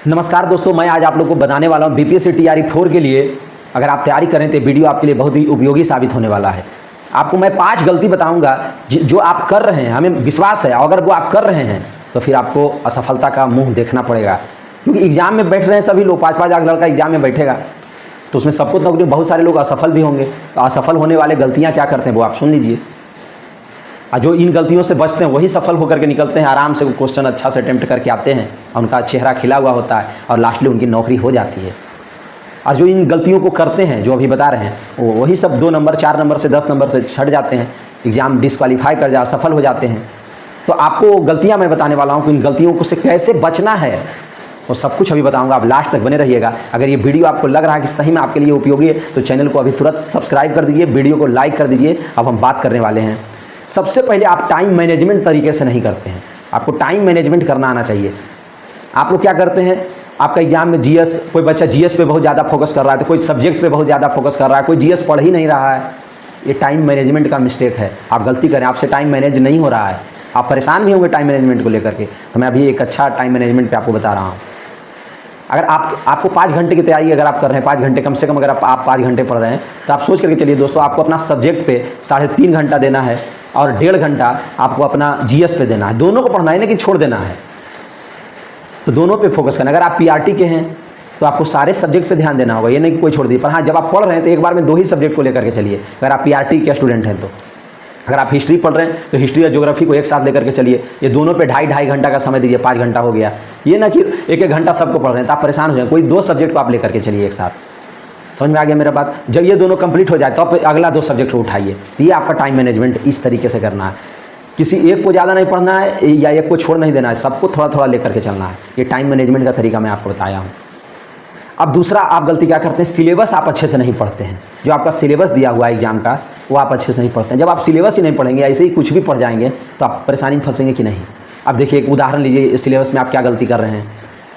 नमस्कार दोस्तों, मैं आज आप लोगों को बताने वाला हूँ बीपीएससी टीआरई 4 के लिए अगर आप तैयारी करें तो वीडियो आपके लिए बहुत ही उपयोगी साबित होने वाला है। आपको मैं 5 गलती बताऊंगा जो आप कर रहे हैं, हमें विश्वास है अगर वो आप कर रहे हैं तो फिर आपको असफलता का मुंह देखना पड़ेगा। क्योंकि एग्जाम में बैठ रहे हैं सभी लोग, 5-5 लाख लड़का एग्जाम में बैठेगा तो उसमें सबको नौकरी, बहुत सारे लोग असफल भी होंगे। तो असफल होने वाले गलतियाँ क्या करते हैं वो आप सुन लीजिए, और जो इन गलतियों से बचते हैं वही सफल होकर के निकलते हैं। आराम से वो क्वेश्चन अच्छा से अटेम्प्ट करके आते हैं और उनका चेहरा खिला हुआ होता है और लास्टली उनकी नौकरी हो जाती है। और जो इन गलतियों को करते हैं, जो अभी बता रहे हैं, वही सब 2 नंबर 4 नंबर से 10 नंबर से छट जाते हैं, एग्ज़ाम डिस्क्वालीफाई कर जा सफल हो जाते हैं। तो आपको गलतियाँ मैं बताने वाला हूँ कि इन गलतियों से कैसे बचना है वो सब कुछ अभी बताऊंगा। आप लास्ट तक बने रहिएगा। अगर ये वीडियो आपको लग रहा है कि सही में आपके लिए उपयोगी है तो चैनल को अभी तुरंत सब्सक्राइब कर दीजिए, वीडियो को लाइक कर दीजिए। अब हम बात करने वाले हैं। सबसे पहले आप टाइम मैनेजमेंट तरीके से नहीं करते हैं। आपको टाइम मैनेजमेंट करना आना चाहिए। आप लोग क्या करते हैं, आपका एग्जाम में जीएस, कोई बच्चा जीएस पे बहुत ज़्यादा फोकस कर रहा है तो कोई सब्जेक्ट पे बहुत ज़्यादा फोकस कर रहा है, कोई जीएस पढ़ ही नहीं रहा है। ये टाइम मैनेजमेंट का मिस्टेक है। आप गलती करें, आपसे टाइम मैनेज नहीं हो रहा है, आप परेशान भी होंगे टाइम मैनेजमेंट को लेकर के। तो मैं अभी एक अच्छा टाइम मैनेजमेंट पे आपको बता रहा हूँ। अगर आपको 5 घंटे की तैयारी अगर आप कर रहे हैं, 5 घंटे कम से कम अगर आप 5 घंटे पढ़ रहे हैं तो आप सोच करके चलिए दोस्तों, आपको अपना सब्जेक्ट पे 3.5 घंटा देना है और 1.5 घंटा आपको अपना जीएस पे देना है। दोनों को पढ़ना है ना कि छोड़ देना है, तो दोनों पे फोकस करना। अगर आप पीआरटी के हैं तो आपको सारे सब्जेक्ट पे ध्यान देना होगा, ये नहीं कि कोई छोड़ दिए। पर हाँ, जब आप पढ़ रहे हैं तो एक बार में 2 ही सब्जेक्ट को लेकर के चलिए। अगर आप पीआरटी के स्टूडेंट हैं तो अगर आप हिस्ट्री पढ़ रहे हैं तो हिस्ट्री और ज्योग्राफी को एक साथ लेकर के चलिए। ये दोनों पे 2.5 घंटा का समय दीजिए, 5 घंटा हो गया। ये ना कि 1-1 घंटा सबको पढ़ रहे हैं तो आप परेशान हो जाए। कोई 2 सब्जेक्ट को आप लेकर के चलिए एक साथ। समझ में आ गया मेरा बात? जब ये दोनों कंप्लीट हो जाए तो आप अगला 2 सब्जेक्ट को उठाइए। तो ये आपका टाइम मैनेजमेंट इस तरीके से करना है। किसी एक को ज़्यादा नहीं पढ़ना है या एक को छोड़ नहीं देना है, सबको थोड़ा थोड़ा लेकर के चलना है। ये टाइम मैनेजमेंट का तरीका मैं आपको बताया हूँ। अब दूसरा आप गलती क्या करते हैं, सिलेबस आप अच्छे से नहीं पढ़ते हैं। जो आपका सिलेबस दिया हुआ है एग्जाम का वो आप अच्छे से नहीं पढ़ते हैं। जब आप सिलेबस ही नहीं पढ़ेंगे, ऐसे ही कुछ भी पढ़ जाएंगे तो आप परेशानी में फंसेंगे कि नहीं। अब देखिए एक उदाहरण लीजिए, सिलेबस में आप क्या गलती कर रहे हैं।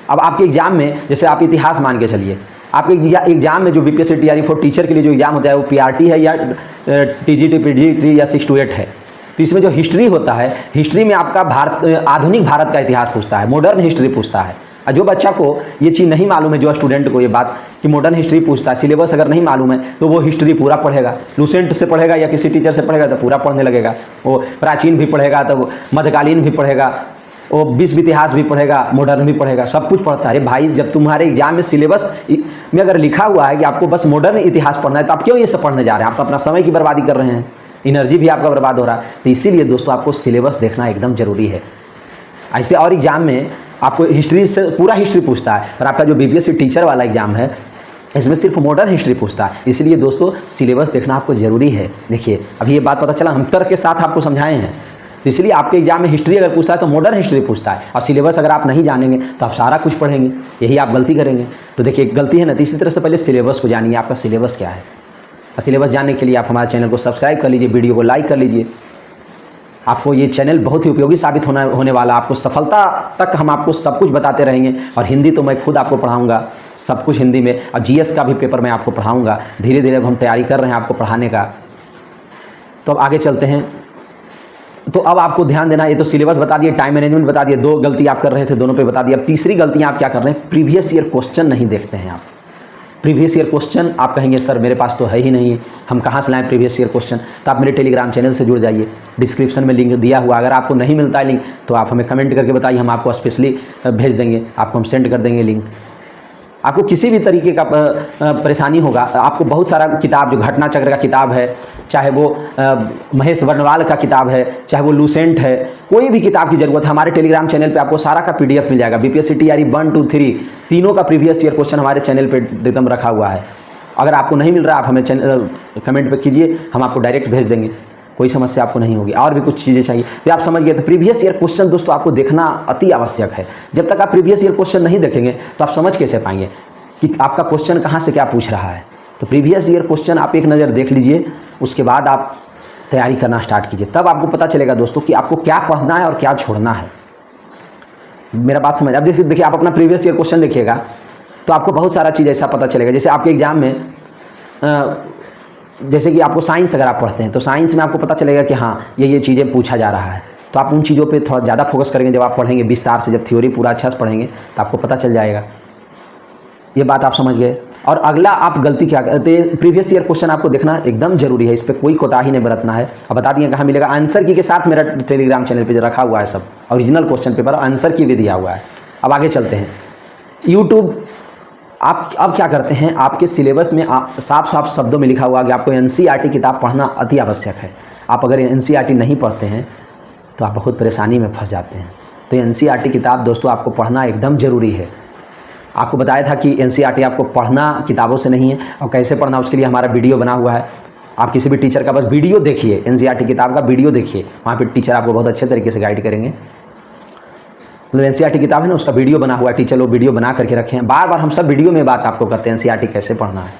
अब आपके एग्जाम में जैसे आप इतिहास मान के चलिए, आपके एग्जाम में जो बीपीएससी टीआरई 4 टीचर के लिए जो एग्जाम होता है वो पीआरटी है या टीजीटी पीजीटी या 6 to 8 है। तो इसमें जो हिस्ट्री होता है, हिस्ट्री में आपका आधुनिक भारत का इतिहास पूछता है, मॉडर्न हिस्ट्री पूछता है। और जो बच्चा को ये चीज़ नहीं मालूम है, जो स्टूडेंट को ये बात कि मॉडर्न हिस्ट्री पूछता है, सिलेबस अगर नहीं मालूम है तो वो हिस्ट्री पूरा पढ़ेगा। लूसेंट से पढ़ेगा या किसी टीचर से पढ़ेगा तो पूरा पढ़ने लगेगा। वो प्राचीन भी पढ़ेगा तो मध्यकालीन भी पढ़ेगा, वो विश्व इतिहास भी पढ़ेगा, मॉडर्न भी पढ़ेगा, सब कुछ पढ़ता है। अरे भाई, जब तुम्हारे एग्जाम में सिलेबस में अगर लिखा हुआ है कि आपको बस मॉडर्न इतिहास पढ़ना है तो आप क्यों ये सब पढ़ने जा रहे हैं? आप अपना समय की बर्बादी कर रहे हैं, एनर्जी भी आपका बर्बाद हो रहा है। तो इसीलिए दोस्तों आपको सिलेबस देखना एकदम ज़रूरी है। ऐसे और एग्जाम में आपको हिस्ट्री से पूरा हिस्ट्री पूछता है, पर आपका जो बीपीएससी टीचर वाला एग्जाम है इसमें सिर्फ मॉडर्न हिस्ट्री पूछता है। इसलिए दोस्तों सिलेबस देखना आपको ज़रूरी है। देखिए अभी ये बात पता चला, हम तर्क के साथ आपको समझाए हैं। तो इसलिए आपके एग्जाम में हिस्ट्री अगर पूछता है तो मॉडर्न हिस्ट्री पूछता है, और सिलेबस अगर आप नहीं जानेंगे तो आप सारा कुछ पढ़ेंगे, यही आप गलती करेंगे। तो देखिए गलती है ना, तो इसी तरह से पहले सिलेबस को जानिए, आपका सिलेबस क्या है। और सिलेबस जानने के लिए आप हमारे चैनल को सब्सक्राइब कर लीजिए, वीडियो को लाइक कर लीजिए। आपको ये चैनल बहुत ही उपयोगी साबित होने वाला। आपको सफलता तक हम आपको सब कुछ बताते रहेंगे। और हिंदी तो मैं खुद आपको पढ़ाऊंगा, सब कुछ हिंदी में, और जीएस का भी पेपर मैं आपको पढ़ाऊंगा। धीरे धीरे अब हम तैयारी कर रहे हैं आपको पढ़ाने का। तो अब आगे चलते हैं। तो अब आपको ध्यान देना, ये तो सिलेबस बता दिए, टाइम मैनेजमेंट बता दिए, 2 गलती आप कर रहे थे दोनों पे बता दिया। अब तीसरी गलतियाँ आप क्या कर रहे हैं, प्रीवियस ईयर क्वेश्चन नहीं देखते हैं आप। प्रीवियस ईयर क्वेश्चन आप कहेंगे सर मेरे पास तो है ही नहीं है, हम कहाँ से लाएं प्रीवियस ईयर क्वेश्चन। तो आप मेरे टेलीग्राम चैनल से जुड़ जाइए, डिस्क्रिप्शन में लिंक दिया हुआ। अगर आपको नहीं मिलता है लिंक तो आप हमें कमेंट करके बताइए, हम आपको स्पेशली भेज देंगे, आपको हम सेंड कर देंगे लिंक। आपको किसी भी तरीके का परेशानी होगा, आपको बहुत सारा किताब, जो घटना चक्र का किताब है, चाहे वो महेश वर्णवाल का किताब है, चाहे वो लूसेंट है, कोई भी किताब की ज़रूरत है, हमारे टेलीग्राम चैनल पे आपको सारा का पीडीएफ मिल जाएगा। बीपीएससी टीआरई 1, 2, 3 तीनों का प्रीवियस ईयर क्वेश्चन हमारे चैनल पे एकदम रखा हुआ है। अगर आपको नहीं मिल रहा आप हमें कमेंट पे कीजिए, हम आपको डायरेक्ट भेज देंगे, कोई समस्या आपको नहीं होगी। और भी कुछ चीज़ें चाहिए तो आप समझ गए। तो प्रीवियस ईयर क्वेश्चन दोस्तों आपको देखना अति आवश्यक है। जब तक आप प्रीवियस ईयर क्वेश्चन नहीं देखेंगे तो आप समझ कैसे पाएंगे कि आपका क्वेश्चन कहाँ से क्या पूछ रहा है। तो प्रीवियस ईयर क्वेश्चन आप एक नज़र देख लीजिए, उसके बाद आप तैयारी करना स्टार्ट कीजिए। तब आपको पता चलेगा दोस्तों कि आपको क्या पढ़ना है और क्या छोड़ना है। मेरा बात समझ। अब देखिए आप अपना प्रीवियस ईयर क्वेश्चन देखिएगा तो आपको बहुत सारा चीज़ ऐसा पता चलेगा। जैसे आपके एग्जाम में जैसे कि आपको साइंस अगर आप पढ़ते हैं तो साइंस में आपको पता चलेगा कि हाँ ये चीज़ें पूछा जा रहा है। तो आप उन चीज़ों पे थोड़ा ज़्यादा फोकस करेंगे। जब आप पढ़ेंगे विस्तार से, जब थ्योरी पूरा अच्छा से पढ़ेंगे तो आपको पता चल जाएगा। ये बात आप समझ गए। और अगला आप गलती क्या करते हैं, प्रीवियस ईयर क्वेश्चन आपको देखना एकदम जरूरी है, इस पर कोई कोताही नहीं बरतना है। अब बता दिए कहाँ मिलेगा, आंसर की के साथ मेरा टेलीग्राम चैनल पे रखा हुआ है सब ओरिजिनल क्वेश्चन पेपर, आंसर की भी दिया हुआ है। अब आगे चलते हैं। यूट्यूब आप अब क्या करते हैं, आपके सिलेबस में साफ साफ शब्दों में लिखा हुआ कि आपको एनसीईआरटी किताब पढ़ना अति आवश्यक है। आप अगर एनसीईआरटी नहीं पढ़ते हैं तो आप बहुत परेशानी में फंस जाते हैं। तो एनसीईआरटी किताब दोस्तों आपको पढ़ना एकदम ज़रूरी है। आपको बताया था कि एनसीईआरटी आपको पढ़ना किताबों से नहीं है, और कैसे पढ़ना उसके लिए हमारा वीडियो बना हुआ है। आप किसी भी टीचर का बस वीडियो देखिए, एनसीईआरटी किताब का वीडियो देखिए, वहाँ पे टीचर आपको बहुत अच्छे तरीके से गाइड करेंगे। मतलब एनसीईआरटी किताब है ना, उसका वीडियो बना हुआ है, टीचर लोग वीडियो बना करके रखे हैं। बार बार हम सब वीडियो में बात आपको करते हैं एनसीईआरटी कैसे पढ़ना है,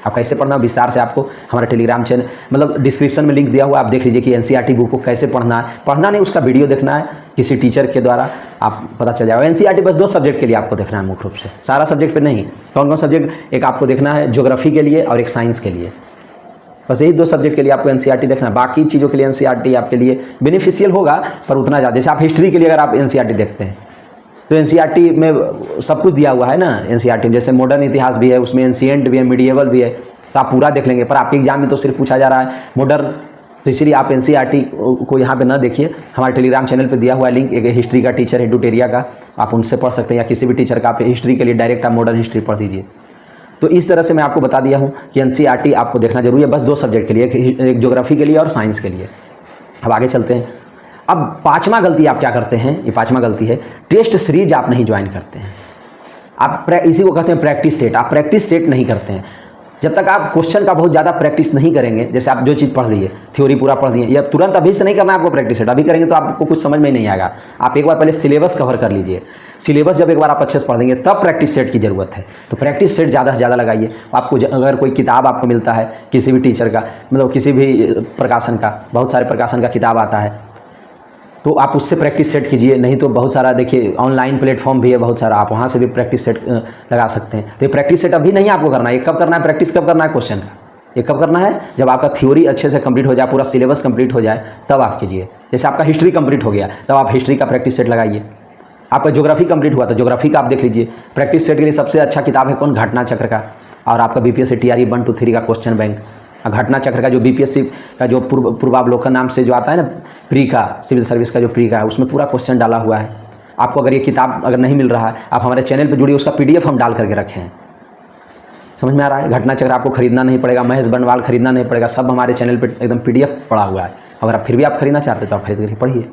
आप कैसे पढ़ना विस्तार से आपको हमारा टेलीग्राम चैनल मतलब डिस्क्रिप्शन में लिंक दिया हुआ, आप देख लीजिए कि एनसीईआरटी बुक को कैसे पढ़ना है। पढ़ना नहीं, उसका वीडियो देखना है किसी टीचर के द्वारा, आप पता चल जाएगा। एनसीईआरटी बस 2 सब्जेक्ट के लिए आपको देखना है मुख्य रूप से, सारा सब्जेक्ट पे नहीं। कौन कौन सब्जेक्ट, एक आपको देखना है ज्योग्राफी के लिए और एक साइंस के लिए, बस यही 2 सब्जेक्ट के लिए आपको एनसीईआरटी देखना है। बाकी चीज़ों के लिए एनसीईआरटी आपके लिए बेनिफिशियल होगा पर उतना ज़्यादा, जैसे आप हिस्ट्री के लिए अगर आप एनसीईआरटी देखते हैं तो एनसीईआरटी में सब कुछ दिया हुआ है ना। एनसीईआरटी में जैसे मॉडर्न इतिहास भी है, उसमें एंशिएंट भी है, मिडिएवल भी है, तो आप पूरा देख लेंगे। पर आपके एग्जाम में तो सिर्फ पूछा जा रहा है मॉडर्न, तो इसलिए आप एनसीईआरटी को यहाँ पे ना देखिए। हमारे टेलीग्राम चैनल पे दिया हुआ है लिंक, एक हिस्ट्री का टीचर है डुटेरिया का, आप उनसे पढ़ सकते हैं, या किसी भी टीचर का आप हिस्ट्री के लिए डायरेक्ट आप मॉडर्न हिस्ट्री पढ़ दीजिए। तो इस तरह से मैं आपको बता दिया हूँ कि एनसीईआरटी आपको देखना जरूरी है, बस 2 सब्जेक्ट के लिए, एक ज्योग्राफी के लिए और साइंस के लिए। अब आगे चलते हैं। अब 5वां गलती आप क्या करते हैं, ये 5वां गलती है, टेस्ट सीरीज आप नहीं ज्वाइन करते हैं। आप इसी को कहते हैं प्रैक्टिस सेट, आप प्रैक्टिस सेट नहीं करते हैं। जब तक आप क्वेश्चन का बहुत ज़्यादा प्रैक्टिस नहीं करेंगे, जैसे आप जो चीज़ पढ़ लिए, थ्योरी पूरा पढ़ लिए, या तुरंत अभी से नहीं करना है आपको प्रैक्टिस सेट, अभी करेंगे तो आपको कुछ समझ में नहीं आएगा। आप एक बार पहले सिलेबस कवर कर लीजिए, सिलेबस जब एक बार आप अच्छे से पढ़ देंगे तब प्रैक्टिस सेट की ज़रूरत है। तो प्रैक्टिस सेट ज़्यादा से ज़्यादा लगाइए। आपको अगर कोई किताब आपको मिलता है किसी भी टीचर का, मतलब किसी भी प्रकाशन का, बहुत सारे प्रकाशन का किताब आता है, तो आप उससे प्रैक्टिस सेट कीजिए। नहीं तो बहुत सारा देखिए ऑनलाइन प्लेटफॉर्म भी है बहुत सारा, आप वहाँ से भी प्रैक्टिस सेट लगा सकते हैं। तो ये प्रैक्टिस सेट अभी नहीं आपको करना है, ये कब करना है, प्रैक्टिस कब करना है क्वेश्चन का, ये कब करना है, जब आपका थ्योरी अच्छे से कंप्लीट हो जाए, पूरा सिलेबस कंप्लीट हो जाए, तब आप कीजिए। जैसे आपका हिस्ट्री कंप्लीट हो गया तब आप हिस्ट्री का प्रैक्टिस सेट लगाइए। आपका ज्योग्राफी कंप्लीट हुआ तो ज्योग्राफी का आप देख लीजिए। प्रैक्टिस सेट के लिए सबसे अच्छा किताब है कौन, घटना चक्र का, और आपका बीपीएससी टीआरई 1, 2, 3 का क्वेश्चन बैंक। घटना चक्र का जो बीपीएससी का जो पूर्वावलोकन नाम से जो आता है ना, प्री का, सिविल सर्विस का जो प्री का है, उसमें पूरा क्वेश्चन डाला हुआ है। आपको अगर ये किताब अगर नहीं मिल रहा है, आप हमारे चैनल पर जुड़िए, उसका पीडीएफ हम डाल करके रखे हैं। समझ में आ रहा है। घटना चक्र आपको खरीदना नहीं पड़ेगा, महेश बनवाल खरीदना नहीं पड़ेगा, सब हमारे चैनल पर एकदम पीडीएफ पड़ा हुआ है। अगर आप फिर भी आप खरीदना चाहते हैं तो आप खरीद कर पढ़िए।